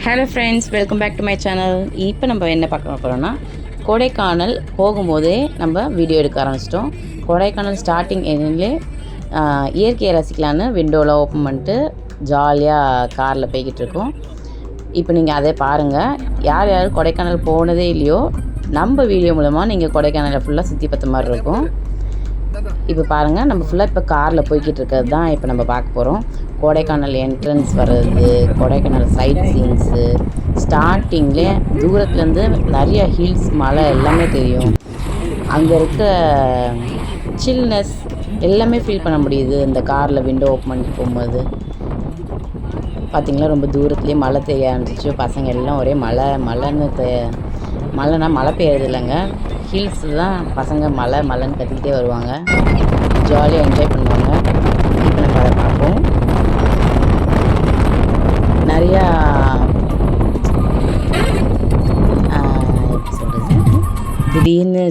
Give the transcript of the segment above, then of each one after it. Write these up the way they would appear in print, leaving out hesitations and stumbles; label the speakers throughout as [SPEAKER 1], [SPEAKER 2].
[SPEAKER 1] Hello friends, welcome back to my channel. இப்போ நம்ம என்ன பார்க்க போகிறோன்னா, கொடைக்கானல் போகும்போதே நம்ம வீடியோ எடுக்க ஆரம்பிச்சிட்டோம். கொடைக்கானல் ஸ்டார்டிங் எண்ணிலே இயற்கையை ரசிக்கலான்னு விண்டோவில் ஓப்பன் பண்ணிட்டு ஜாலியாக காரில் போய்கிட்டு இருக்கோம். இப்போ நீங்கள் அதே பாருங்கள். யார் யார் கொடைக்கானல் போனதே இல்லையோ, நம்ம வீடியோ மூலமாக நீங்கள் கொடைக்கானலை ஃபுல்லாக சுற்றி பார்த்த மாதிரி இருக்கும். இப்போ பாருங்கள், நம்ம ஃபுல்லாக இப்போ காரில் போய்கிட்டு இருக்கிறது தான் இப்போ நம்ம பார்க்க போகிறோம். கொடைக்கானல் என்ட்ரன்ஸ் வர்றது, கொடைக்கானல் சைட் சீன்ஸு, ஸ்டார்டிங்லேயே தூரத்துலேருந்து நிறைய ஹில்ஸ், மலை எல்லாமே தெரியும். அங்கே இருக்க சில்னஸ் எல்லாமே ஃபீல் பண்ண முடியுது இந்த காரில் விண்டோ ஓப்பன் பண்ணிட்டு போகும்போது. பார்த்திங்களா, ரொம்ப தூரத்துலேயே மழை தெரிய ஆரம்பிச்சிச்சு. பசங்க எல்லாம் ஒரே மழைன்னா மழை பெய்யறது இல்லைங்க, ஹில்ஸ் தான் பசங்க மழைன்னு கத்திக்கிட்டே வருவாங்க, ஜாலியாக என்ஜாய் பண்ணுவாங்க. இப்போ நம்ம அதை பார்ப்போம். நிறையா திடீர்னு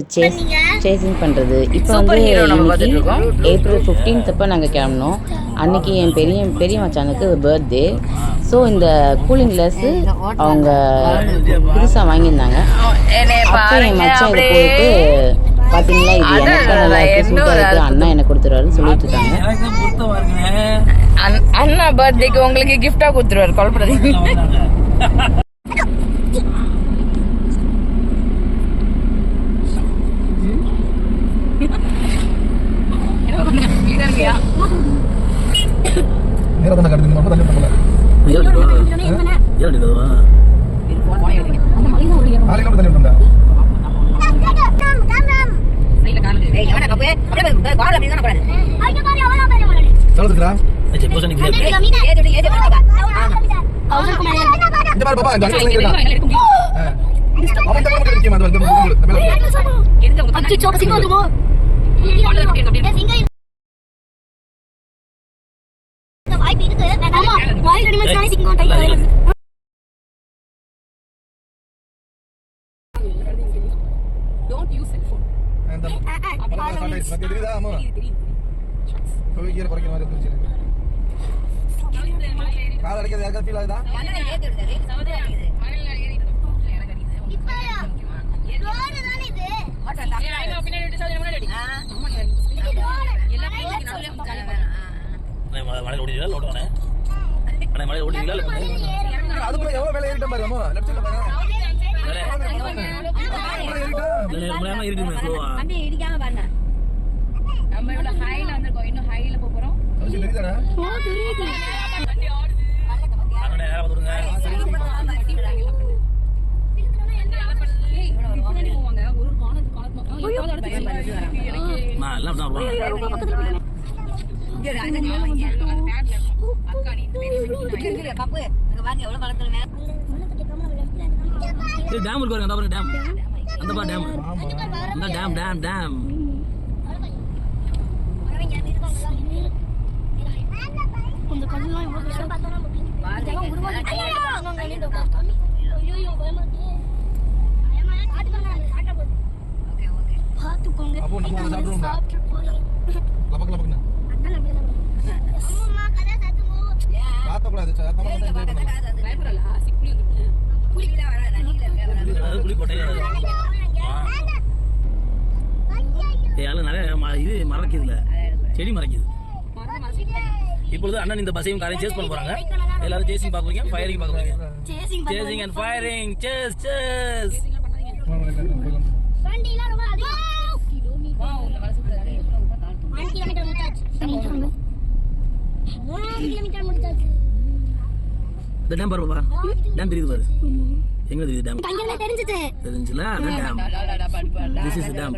[SPEAKER 1] சேசிங் பண்ணுறது. இப்போ வந்து ஏப்ரல் 15 அப்போ நாங்கள் கிளம்பினோம். அன்றைக்கி என் பெரிய மச்சானுக்கு பர்த்டே. ஸோ இந்த கூலிங் கிளாஸு அவங்க புதுசாக வாங்கியிருந்தாங்க. அப்போ என் மச்சான் இதை போயிட்டு, பார்த்தீங்களா, இது எனக்கு நல்லா இருக்குது, சூப்பராக இருக்குது, அண்ணா எனக்கு கொடுத்துருவாருன்னு சொல்லிட்டு இருக்காங்க.
[SPEAKER 2] அண்ணா பர்த்டேக்கு உங்களுக்கு கிஃப்டா கொடுத்துருவாரு, கொல்லப்படாதீங்க.
[SPEAKER 3] Don't use cell phone. நம்ம இவ்வளவு ஹைல வந்திருக்கோம், இன்னும் ஹைல போறோம்.
[SPEAKER 4] இது மறக்குதுல, செடி மறக்குது. இப்பொழுது அண்ணன் இந்த பஸ்ஸையும் காரையும் சேஸ் பண்ண போறாங்க. எல்லாரும் சேசிங் பார்க்க போறீங்க, ஃபயரிங் பார்க்க போறீங்க. Chasing and firing. Chase chase. இந்த டேம் பாரு பாப்பா, டேம் தெரியுது பாரு. எங்க தெரியுது டேம்? தெரிஞ்சுல, அதான் டேம். This is dam.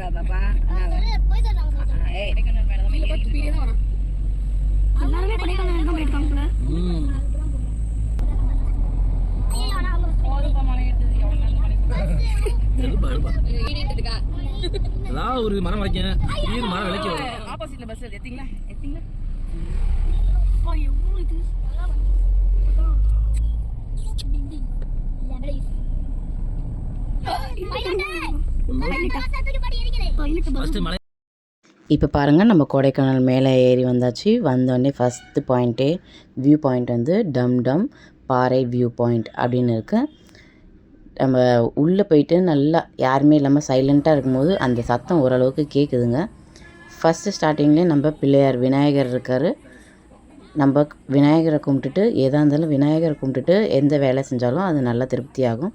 [SPEAKER 4] அதாவது ஒரு மரம் வைக்க மரம் விளைக்க ஆப்போசிட்ல பஸ் எத்தீங்களா எத்தீங்களா
[SPEAKER 1] இப்போ பாருங்கள், நம்ம கொடைக்கானல் மேலே ஏறி வந்தாச்சு. வந்தோடனே ஃபஸ்ட்டு பாயிண்ட்டே வியூ பாயிண்ட் வந்து டம் டம் பாறை வியூ பாயிண்ட் அப்படின்னு இருக்குது. நம்ம உள்ளே போயிட்டு நல்லா யாருமே இல்லாமல் சைலண்ட்டாக இருக்கும்போது அந்த சத்தம் ஓரளவுக்கு கேட்குதுங்க. ஃபஸ்ட்டு ஸ்டார்டிங்லேயே நம்ம பிள்ளையார் விநாயகர் இருக்கார். நம்ம விநாயகரை கும்பிட்டுட்டு எதாக இருந்தாலும் விநாயகரை கும்பிட்டுட்டு எந்த வேலை செஞ்சாலும் அது நல்லா திருப்தியாகும்.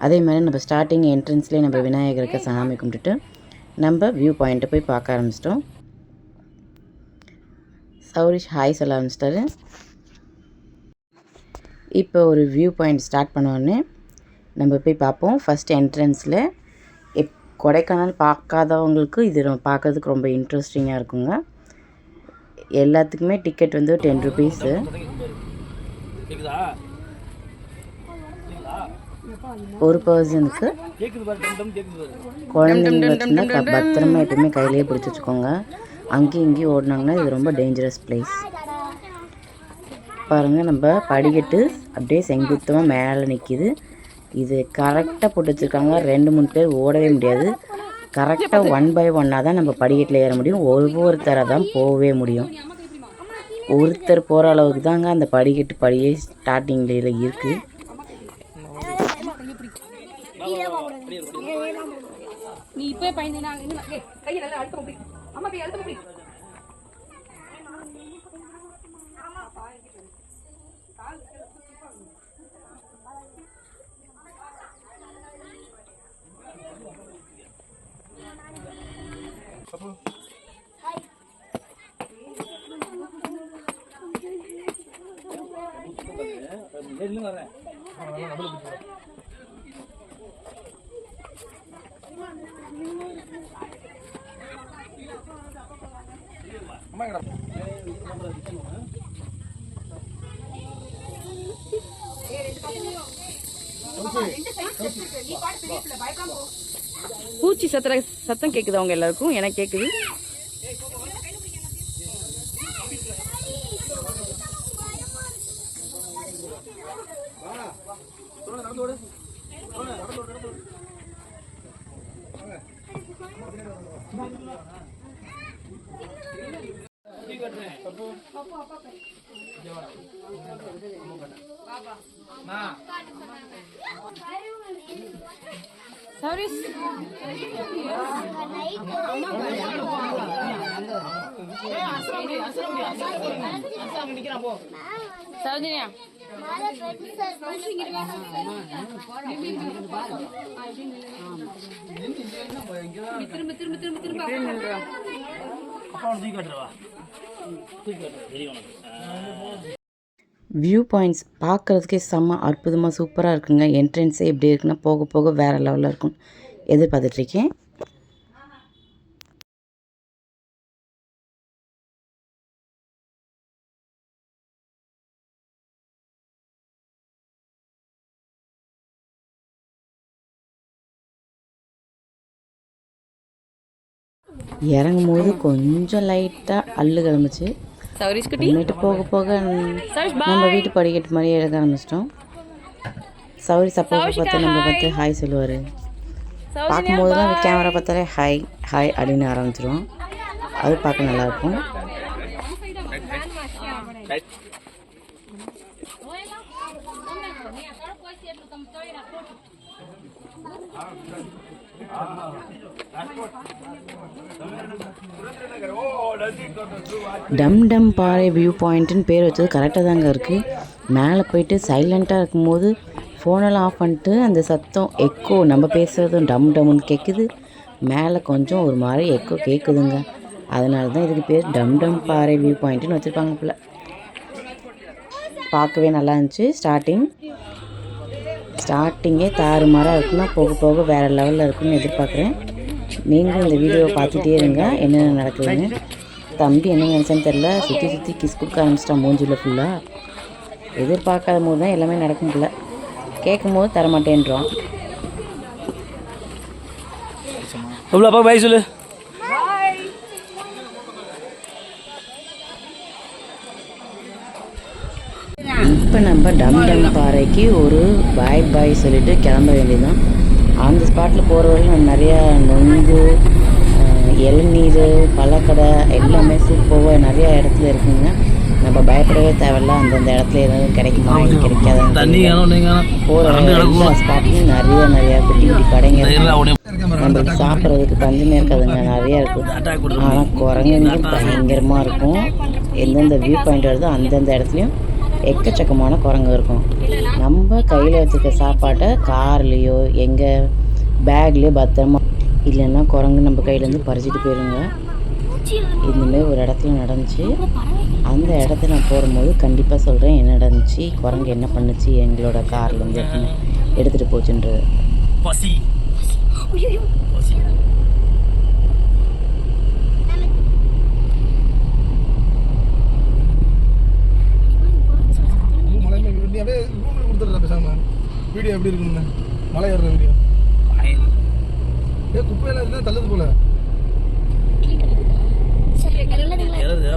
[SPEAKER 1] அதே மாதிரி நம்ம ஸ்டார்டிங் என்ட்ரன்ஸ்லேயே நம்ம விநாயகருக்கு சாமி கும்பிட்டுட்டு நம்ம வியூ பாயிண்ட்டை போய் பார்க்க ஆரம்பிச்சிட்டோம். சௌரிஷ் ஹாய் சொல்ல ஆரம்பிச்சிட்டாரு. இப்போ ஒரு வியூ பாயிண்ட் ஸ்டார்ட் பண்ணோடனே நம்ம போய் பார்ப்போம். ஃபஸ்ட் என்ட்ரன்ஸில் கொடைக்கானல் பார்க்காதவங்களுக்கு இது பார்க்கறதுக்கு ரொம்ப இன்ட்ரெஸ்டிங்காக இருக்குங்க. எல்லாத்துக்குமே டிக்கெட் வந்து 10 ருபீஸு. ஒரு பர்சனுக்கு. குழந்தைங்க வச்சுருந்தா பத்திரமா எப்பயுமே கையிலேயே பிடிச்சி வச்சுக்கோங்க. அங்கேயும் இங்கேயும் ஓடினாங்கன்னா இது ரொம்ப டேஞ்சரஸ் பிளேஸ். பாருங்கள், நம்ம படிக்கட்டு அப்படியே செங்குத்தமாக மேலே நிற்கிது. இது கரெக்டாக போட்டு வச்சுருக்காங்க. 2-3 பேர் ஓடவே முடியாது. கரெக்டாக 1 by 1 தான் நம்ம படிக்கட்டில் ஏற முடியும். ஒவ்வொருத்தராக தான் போகவே முடியும். ஒருத்தர் போகிற அளவுக்கு தாங்க அந்த படியே ஸ்டார்டிங்கில் இருக்குது.
[SPEAKER 3] நீ இப்போ பயந்தீங்கன்னா கையை நல்லா அழுத்த போய் அம்மா போய் அழுத்த போய்
[SPEAKER 2] பூச்சி சத்தம் கேக்குது அவங்க எல்லாருக்கும். எனக்கு கேக்குது. சௌஜன்யா
[SPEAKER 1] வியூ பாயிண்ட்ஸ் பார்க்குறதுக்கே செம்ம அற்புதமாக சூப்பராக இருக்குங்க. என்ட்ரன்ஸே எப்படி இருக்குன்னா போக போக வேறு லெவலில் இருக்கும். எதிர்பார்த்துட்ருக்கேன். இறங்கும் போது கொஞ்சம் லைட்டாக அள்ளு கிளம்பிச்சு. அப்புறமேட்டு போக போக நம்ம வீட்டு படிக்கட்டு மாதிரி எழுத ஆரம்பிச்சிட்டோம். சௌரி சப்போ பார்த்து நம்ம பார்த்து ஹாய் சொல்லுவார். பார்க்கும்போதுலாம் கேமரா பார்த்தாலே ஹாய் ஹாய் அப்படின்னு ஆரம்பிச்சிடுவோம். அது பார்க்க நல்லாயிருக்கும். டம் டம் பாறை வியூ பாயிண்ட்டுன்னு பேர் வச்சது கரெக்டாக தாங்க இருக்குது. மேலே போயிட்டு சைலண்ட்டாக இருக்கும்போது ஃபோனெல்லாம் ஆஃப் பண்ணிட்டு அந்த சத்தம் எக்கோ நம்ம பேசுகிறதும் டம் டம்னு கேட்குது. மேலே கொஞ்சம் ஒரு மாதிரி எக்கோ கேட்குதுங்க. அதனால தான் இதுக்கு பேர் டம் டம் பாறை வியூ பாயிண்ட்டுன்னு வச்சுருப்பாங்க போல். பார்க்கவே நல்லா இருந்துச்சு. ஸ்டார்டிங்கே தாறுமாறாக இருக்குன்னா போக போக வேறு லெவலில் இருக்குன்னு எதிர்பார்க்குறேன். நீங்களும் இந்த வீடியோவை பார்த்துட்டே இருங்க என்னென்ன நடக்குதுன்னு. தம்பி என்ன நினச்சான்னு தெரில, சுற்றி கிஸ் கொடுக்க ஆரம்பிச்சிட்டான் மூஞ்சில் ஃபுல்லாக. எதிர்பார்க்காத போது தான் எல்லாமே நடக்கும் போல. கேட்கும் போது தரமாட்டேன்றான்.
[SPEAKER 4] பாய் சொல்லு.
[SPEAKER 1] இப்போ நம்ம டம் டம் பாறைக்கு ஒரு பாய் சொல்லிட்டு கிளம்ப வேண்டியதுதான். அந்த ஸ்பாட்டில் போகிற வரைக்கும் நிறையா நொங்கு, இளநீர், பழக்கடை எல்லாமே சூப்பராக நிறையா இடத்துல இருக்குங்க. நம்ம பயப்படவே தேவையில்ல. அந்தந்த இடத்துல எதுவும் கிடைக்குமா இது
[SPEAKER 4] தண்ணி
[SPEAKER 1] கிடைக்காதான்னு
[SPEAKER 4] காணும் நீங்க
[SPEAKER 1] போகிற எல்லா ஸ்பாட்லையும் நிறையா குட்டி குட்டி கடைங்க இருக்கு. நம்மளுக்கு சாப்பிட்றதுக்கு பஞ்சமே இருக்காதுங்க, நிறையா இருக்கும். ஆனால் குரங்குங்க பயங்கரமாக இருக்கும். எந்தெந்த வியூ பாயிண்ட் வருதோ அந்தந்த இடத்துலையும் எக்கச்சக்கமான குரங்கு இருக்கும். நம்ம கையில் வச்சுருக்க சாப்பாட்டை கார்லேயோ எங்கள் பேக்லேயோ பத்திரமா, இல்லைன்னா குரங்கு நம்ம கையிலேருந்து பறிச்சிட்டு போயிடுங்க. இந்தமாரி ஒரு இடத்துல நடந்துச்சு. அந்த இடத்துல நான் போகும்போது கண்டிப்பாக சொல்கிறேன் என்ன நடந்துச்சு, குரங்கு என்ன பண்ணுச்சு, எங்களோட கார்லேருந்து எடுத்துகிட்டு போச்சுன்றது.
[SPEAKER 4] பசி பசி
[SPEAKER 5] வீடியோ எப்படி இருக்குன்னு மலை ஏறுற வீடியோ குப்பையெல்லாம் இருந்தால் தள்ளுது போல.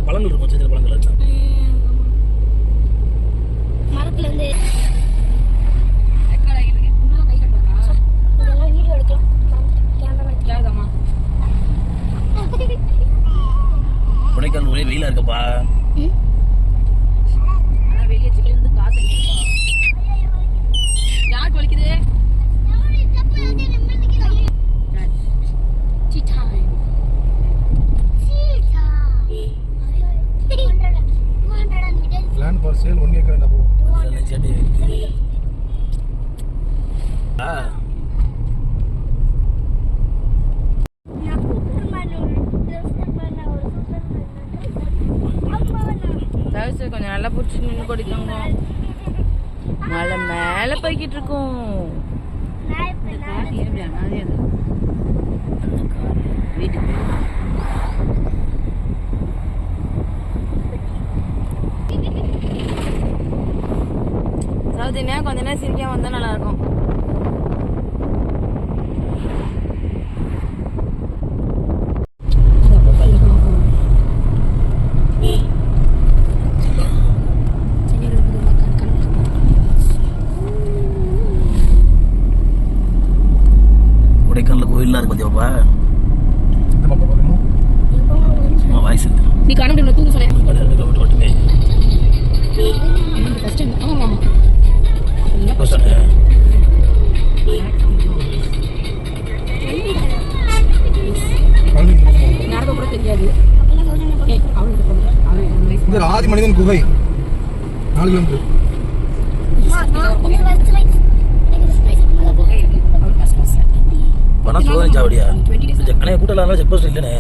[SPEAKER 4] பழங்கள் இருக்கும், சின்ன பழங்கள்
[SPEAKER 6] மரத்துல இருந்து
[SPEAKER 4] கொடைக்கானல் ஒரே வெயிலா இருக்குப்பா.
[SPEAKER 5] லேண்ட் ஃபார் சேல் 1 ஏக்கர் என்ன போகும்.
[SPEAKER 2] கொஞ்சம் நல்லா பிடிச்சி நின்று கொடுத்தாங்க. மலை மேலே போய்கிட்டு இருக்கோம். வீட்டுக்கு கொஞ்ச நேரம் சிரிக்காம வந்தா நல்லா இருக்கும்.
[SPEAKER 4] கொடைக்கானல் கோயில்லாம் இருக்கு பாத்தியாப்பா. வயசு
[SPEAKER 3] நீ காண தூங்க சொன்னேன்.
[SPEAKER 4] மட்டுமே
[SPEAKER 3] நடக்க கூட தெரியாது.
[SPEAKER 5] ஆதி மனிதன் குகை 4 கிலோமீட்டர்.
[SPEAKER 4] பணம் சோதனை சாவடியா அணைய கூட்டலாம் செக் போஸ்ட் இல்லைண்ணே.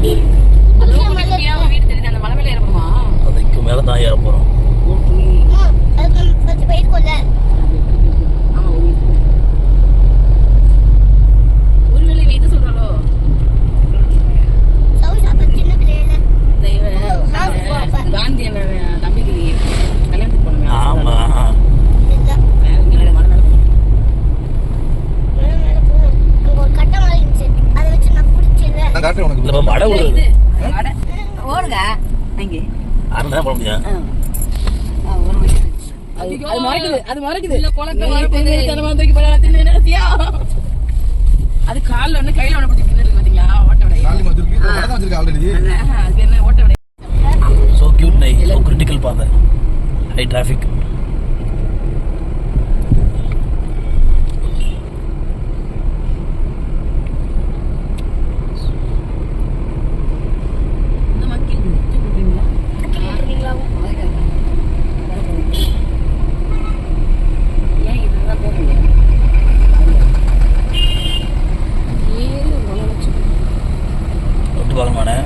[SPEAKER 3] வீடு தெரியுது, அந்த மலை மேல ஏறணுமா?
[SPEAKER 4] அதுக்கு மேலே தான் ஏற போகிறோம்.
[SPEAKER 3] ஒருவேளை இது சொல்றாளோ காந்தி தம்பிக்கு கல்யாணத்துக்கு போனோம்.
[SPEAKER 4] ஆமா இந்த மழை விடுது
[SPEAKER 2] ஓடுங்க அங்கே
[SPEAKER 4] அரை போட முடியும்.
[SPEAKER 2] அது காலில் ஒன்று கையில் ஒன்று பிடிச்சி தின்னு பார்த்தீங்களா? ஓட்ட விட
[SPEAKER 5] ஆல்ரெடி
[SPEAKER 2] அது என்ன ஓட்ட விட.
[SPEAKER 4] So cute நை, so critical பாதை, high traffic.
[SPEAKER 2] இந்த மக்கள் கூப்பிடுறீங்களா? ஏன் இதுதான் போக முடியாது?
[SPEAKER 4] விட்டு பார்க்கணுமாண்ணே.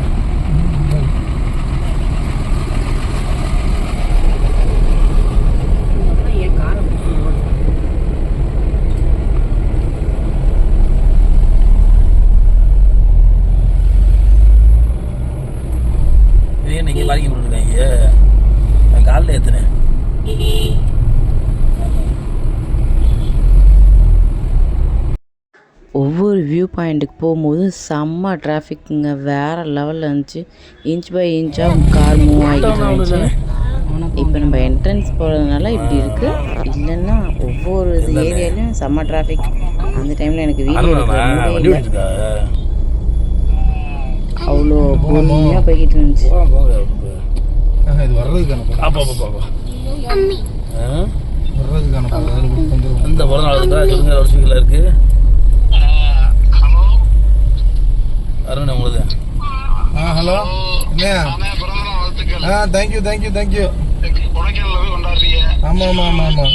[SPEAKER 4] நீங்க பார்க்கிங் போட்டுருக்காங்க, நான் காலில் ஏற்றுனேன்.
[SPEAKER 1] ஒவ்வொரு வியூ பாயிண்ட்டுக்கு போகும்போது செம்ம டிராஃபிக்குங்க, வேறு லெவலில் இருந்துச்சு. இன்ச் பை இன்ச்சாக கார் மூவ் ஆகிட்டு இருந்துச்சு. இப்போ நம்ம என்ட்ரன்ஸ் போகிறதுனால இப்படி இருக்குது, இல்லைன்னா ஒவ்வொரு ஏரியாலையும் செம்ம டிராஃபிக். அந்த டைமில் எனக்கு வீடியோ எடுக்க அவ்வளோ பொறுமையாக போய்கிட்டு இருந்துச்சு.
[SPEAKER 5] இது வர்றதுக்கான படம்.
[SPEAKER 4] அப்பா அப்பா அப்பா
[SPEAKER 5] வர்றதுக்கான படம். அதில் கொடுத்து வந்துடும்.
[SPEAKER 4] அந்த பிறந்த நாள் இருக்கா சொல்லுங்க. ஒரு ஸ்பீக்கரில் இருக்கு. அருண் உங்களுக்கு.
[SPEAKER 5] ஹலோ என்னையா? Thank you thank you thank you. ஆமாம் ஆமாம் ஆமாம் ஆமாம்.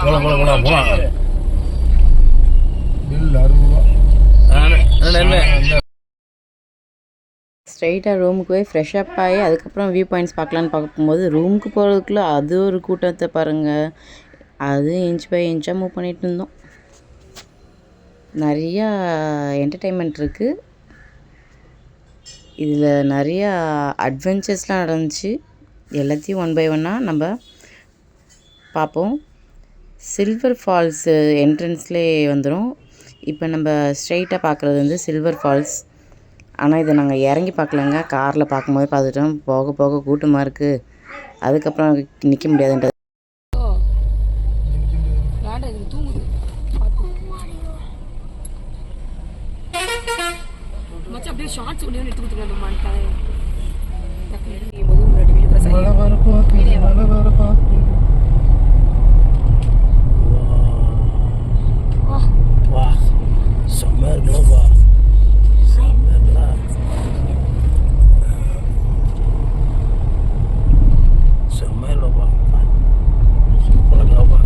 [SPEAKER 4] போலாம்
[SPEAKER 5] பில் 60 ரூபா.
[SPEAKER 4] என்ன
[SPEAKER 1] ஸ்ட்ரைட்டாக ரூமுக்கு போய் ஃப்ரெஷ் அப் ஆகி அதுக்கப்புறம் வியூ பாயிண்ட்ஸ் பார்க்கலான்னு பார்க்கும்போது ரூமுக்கு போகிறதுக்குள்ளே அது ஒரு கூட்டத்தை பாருங்கள். அது இன்ச் பை இன்ச்சாக மூவ் பண்ணிகிட்டு இருந்தோம். நிறையா என்டர்டெயின்மெண்ட் இருக்குது இதில். நிறையா அட்வென்ச்சர்ஸ்லாம் நடந்துச்சு. எல்லாத்தையும் ஒன் பை ஒன்னாக நம்ம பார்ப்போம். சில்வர் ஃபால்ஸு என்ட்ரன்ஸ்லேயே வந்துடும். இப்போ நம்ம ஸ்ட்ரைட்டாக பார்க்குறது வந்து சில்வர் ஃபால்ஸ். ஆனால் இதை நாங்கள் இறங்கி பார்க்கலங்க, காரில் பார்க்கும்போது பார்த்துட்டோம். போக போக கூட்டமாக இருக்குது, அதுக்கப்புறம் நிற்க முடியாதுன்றது.
[SPEAKER 3] அப்படியே ஷார்ட்ஸ் ஒன்று எடுத்து கொடுத்துருக்கேன்.
[SPEAKER 4] வா செம்மையா இருக்குல்லப்பா. செம்மையா இருக்குடா. செம்மையா இருக்குப்பா. சூப்பராக இருக்குப்பா.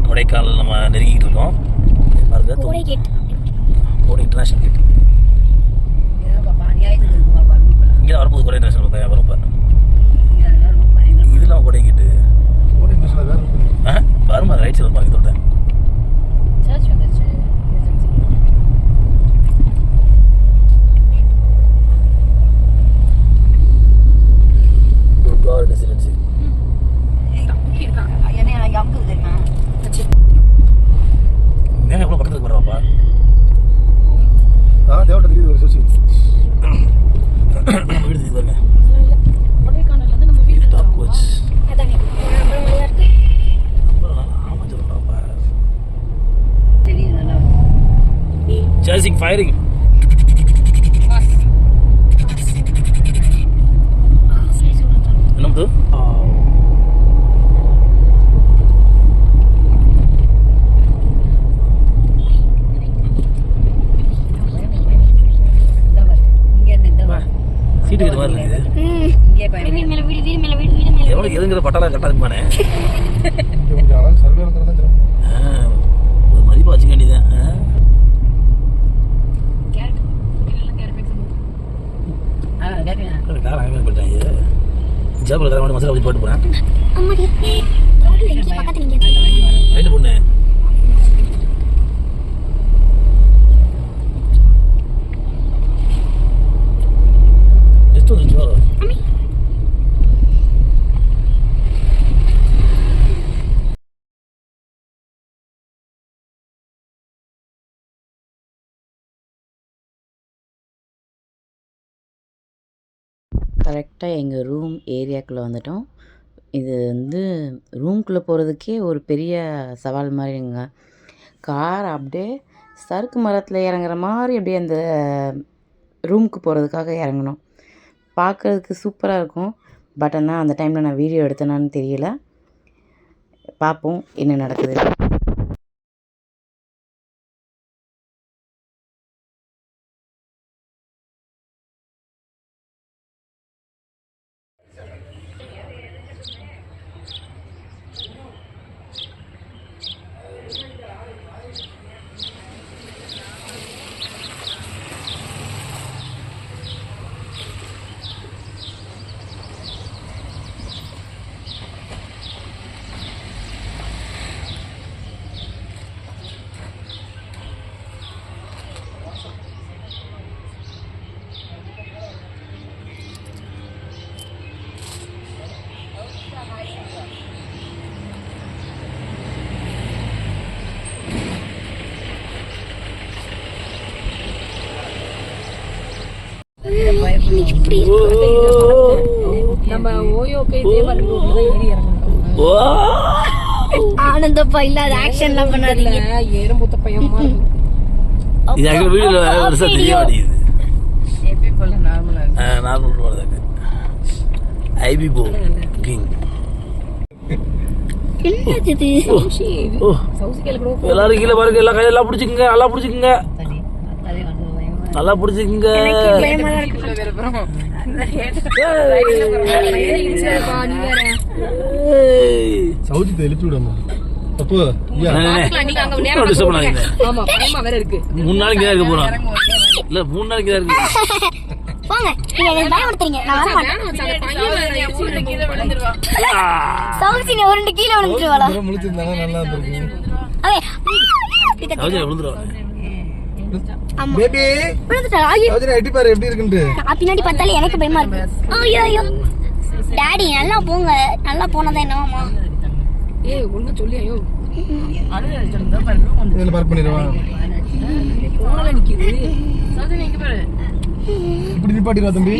[SPEAKER 4] கொடைக்கானல் நம்ம நெருங்கிட்டு இருக்கோம். பாருங்க கோடை இன்டர்நேஷனல் கேட். இங்கே வரும்போது கோடை இன்டர்நேஷனல் வரும். இப்போ இதெல்லாம் கோடை கேட்டு வருமா ரைட் சைடில் பாருங்க. இதோட ரெசிடென்சி மேலே எவ்வளோ பக்கத்துக்கு போடுறாப்பா.
[SPEAKER 5] தேவட்ட தெரியுது ஒரு சோசி.
[SPEAKER 4] நம்ம வீடு தெரியுது பாருங்க.
[SPEAKER 3] கொடைக்கானல்ல நம்ம வீடு
[SPEAKER 4] டாப் கோச். Chasing firing. என்னது? சீட்டு கிட்ட மாதிரி இருக்குது. எவ்வளோ எதுங்கிற பட்டாளா கரெக்டாக இருக்குமானே.
[SPEAKER 5] கொஞ்சம் அழகு சர்வே இருக்கிறதா தெரியும்.
[SPEAKER 4] ஒரு மதிப்பாக வச்சுக்க வேண்டியதான். காரம் அங்கே போயிட்டாங்க. ஜாப்பில் கரை மசாலா வச்சு போட்டு போகிறேன். ரைட்டு பொண்ணு. ಎಷ್ಟು ಜೋರು.
[SPEAKER 1] கரெக்டாக எங்கள் ரூம் ஏரியாக்குள்ளே வந்துட்டோம். இது வந்து ரூம்குள்ளே போகிறதுக்கே ஒரு பெரிய சவால் மாதிரிங்க. கார் அப்படியே சறுக்கு மரத்தில் இறங்குற மாதிரி அப்படியே அந்த ரூமுக்கு போகிறதுக்காக இறங்கணும். பார்க்குறதுக்கு சூப்பராக இருக்கும். பட் ஆனால் அந்த டைமில் நான் வீடியோ எடுத்தேனான்னு தெரியல. பார்ப்போம் என்ன நடக்குது.
[SPEAKER 3] நம்ம ஓயோக்கு இதே மாதிரி ஏறி இறங்கணும்.
[SPEAKER 6] ஆனந்தப்பா இல்லாத ஆக்ஷன்லாம் பண்ணாதீங்க.
[SPEAKER 3] ஏறும்போது பயமா இருக்கும்.
[SPEAKER 4] இது ஆக்சுவலி வீடியோல பெருசா தெரிய மாட்டேங்குது.
[SPEAKER 2] எப்பயும் போல நார்மலா இருக்கு.
[SPEAKER 4] நார்மல் போடுறதாங்க. ஐபி போ கிங். ஓ எல்லாரும் கீழே பாருங்க. எல்லா கையெல்லாம் பிடிச்சிக்கங்க. நல்லா பிடிச்சிக்கங்க. நல்லா பிடிச்சிக்கங்க.
[SPEAKER 5] சவுஜித்தை எழுப்பி விடமா அப்போ
[SPEAKER 3] நீங்க அங்க நேரா
[SPEAKER 4] டிஸ்டர்ப் பண்ணாதீங்க.
[SPEAKER 3] ஆமா பயமா வேற இருக்கு.
[SPEAKER 4] 3 நாளைக்கு தான் இருக்க போறோம். இல்ல 3 நாளைக்கு தான் இருக்கு.
[SPEAKER 6] போங்க நீங்க என்ன பயமுறுத்துறீங்க நான் வர மாட்டேன் சவுசிங்க உருண்டு கீழே விழுந்துருவாளா
[SPEAKER 5] முழிச்சிருந்தாங்க நல்லா இருந்திருக்கும்.
[SPEAKER 4] சௌஜன்யா விழுந்துருவாங்க.
[SPEAKER 6] ஆமா
[SPEAKER 5] பேபி
[SPEAKER 6] விழுந்துட்டா
[SPEAKER 5] சௌஜன்யா எட்டி பாரு எப்படி இருக்குன்னு.
[SPEAKER 6] பின்னாடி பார்த்தாலே எனக்கு பயமா இருக்கு. ஐயோ ஐயோ டாடி நல்லா போங்க. நல்லா போனதா என்னவாமா
[SPEAKER 3] ஏய் ஒண்ணு சொல்லி ஐயோ
[SPEAKER 5] இதில் பார்க் பண்ணிடுவான்.
[SPEAKER 3] போனல நிக்குது
[SPEAKER 5] இப்படி நிப்பாட்டிடுவா தம்பி.